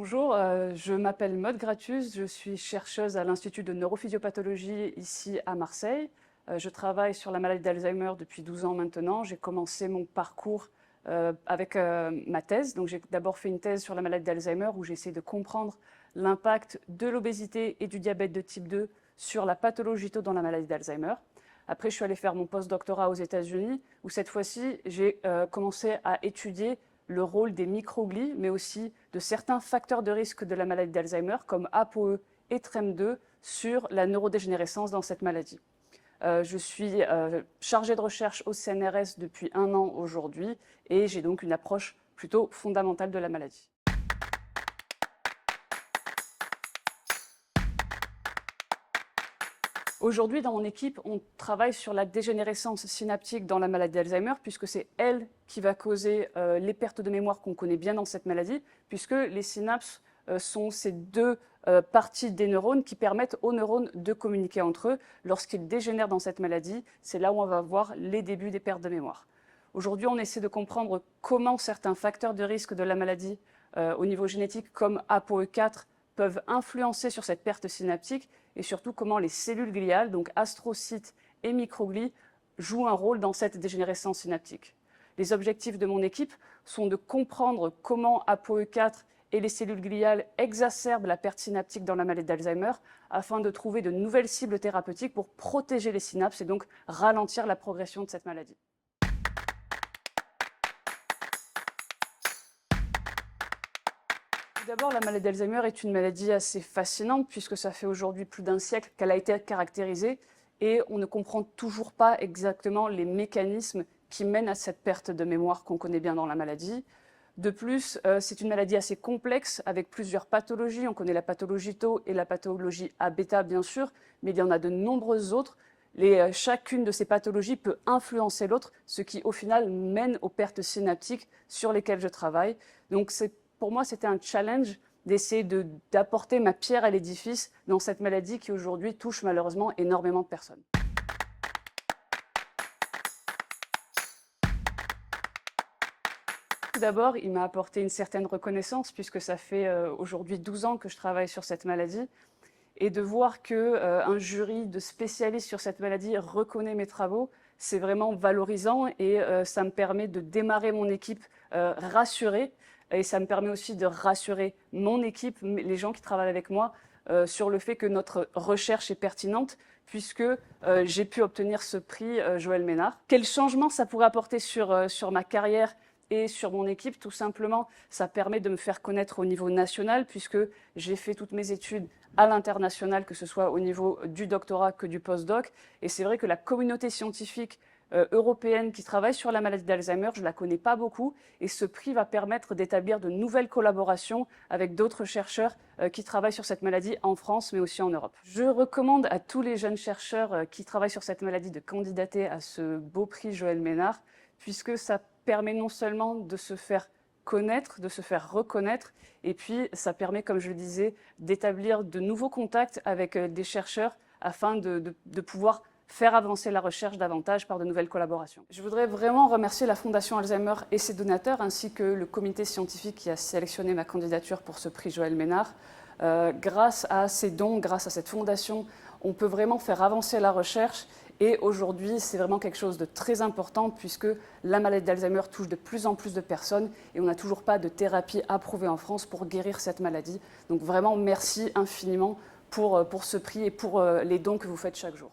Bonjour, je m'appelle Maude Gratus, je suis chercheuse à l'Institut de neurophysiopathologie ici à Marseille. Je travaille sur la maladie d'Alzheimer depuis 12 ans maintenant. J'ai commencé mon parcours avec ma thèse. Donc j'ai d'abord fait une thèse sur la maladie d'Alzheimer où j'ai essayé de comprendre l'impact de l'obésité et du diabète de type 2 sur la pathologie tau dans la maladie d'Alzheimer. Après, je suis allée faire mon post-doctorat aux États-Unis où cette fois-ci, j'ai commencé à étudier le rôle des microglies, mais aussi de certains facteurs de risque de la maladie d'Alzheimer, comme ApoE et TREM2, sur la neurodégénérescence dans cette maladie. Je suis chargée de recherche au CNRS depuis 1 an aujourd'hui, et j'ai donc une approche plutôt fondamentale de la maladie. Aujourd'hui, dans mon équipe, on travaille sur la dégénérescence synaptique dans la maladie d'Alzheimer, puisque c'est elle qui va causer les pertes de mémoire qu'on connaît bien dans cette maladie, puisque les synapses sont ces deux parties des neurones qui permettent aux neurones de communiquer entre eux. Lorsqu'ils dégénèrent dans cette maladie, c'est là où on va voir les débuts des pertes de mémoire. Aujourd'hui, on essaie de comprendre comment certains facteurs de risque de la maladie au niveau génétique, comme ApoE4, peuvent influencer sur cette perte synaptique et surtout comment les cellules gliales, donc astrocytes et microglies, jouent un rôle dans cette dégénérescence synaptique. Les objectifs de mon équipe sont de comprendre comment ApoE4 et les cellules gliales exacerbent la perte synaptique dans la maladie d'Alzheimer afin de trouver de nouvelles cibles thérapeutiques pour protéger les synapses et donc ralentir la progression de cette maladie. Tout d'abord, la maladie d'Alzheimer est une maladie assez fascinante puisque ça fait aujourd'hui plus d'un siècle qu'elle a été caractérisée et on ne comprend toujours pas exactement les mécanismes qui mènent à cette perte de mémoire qu'on connaît bien dans la maladie. De plus, c'est une maladie assez complexe avec plusieurs pathologies. On connaît la pathologie tau et la pathologie A-bêta bien sûr, mais il y en a de nombreuses autres. Chacune de ces pathologies peut influencer l'autre, ce qui au final mène aux pertes synaptiques sur lesquelles je travaille. Donc pour moi, c'était un challenge d'essayer d'apporter ma pierre à l'édifice dans cette maladie qui aujourd'hui touche malheureusement énormément de personnes. Tout d'abord, il m'a apporté une certaine reconnaissance puisque ça fait aujourd'hui 12 ans que je travaille sur cette maladie. Et de voir qu'un jury de spécialistes sur cette maladie reconnaît mes travaux, c'est vraiment valorisant et ça me permet de démarrer mon équipe rassurée. Et ça me permet aussi de rassurer mon équipe, les gens qui travaillent avec moi, sur le fait que notre recherche est pertinente, puisque j'ai pu obtenir ce prix Joël Ménard. Quel changement ça pourrait apporter sur ma carrière et sur mon équipe? Tout simplement, ça permet de me faire connaître au niveau national, puisque j'ai fait toutes mes études à l'international, que ce soit au niveau du doctorat que du postdoc. Et c'est vrai que la communauté scientifique européenne qui travaille sur la maladie d'Alzheimer, je ne la connais pas beaucoup, et ce prix va permettre d'établir de nouvelles collaborations avec d'autres chercheurs qui travaillent sur cette maladie en France, mais aussi en Europe. Je recommande à tous les jeunes chercheurs qui travaillent sur cette maladie de candidater à ce beau prix Joël Ménard, puisque ça permet non seulement de se faire connaître, de se faire reconnaître, et puis ça permet, comme je le disais, d'établir de nouveaux contacts avec des chercheurs afin de pouvoir faire avancer la recherche davantage par de nouvelles collaborations. Je voudrais vraiment remercier la Fondation Alzheimer et ses donateurs, ainsi que le comité scientifique qui a sélectionné ma candidature pour ce prix Joël Ménard. Grâce à ces dons, grâce à cette fondation, on peut vraiment faire avancer la recherche. Et aujourd'hui, c'est vraiment quelque chose de très important puisque la maladie d'Alzheimer touche de plus en plus de personnes et on n'a toujours pas de thérapie approuvée en France pour guérir cette maladie. Donc vraiment, merci infiniment pour ce prix et pour les dons que vous faites chaque jour.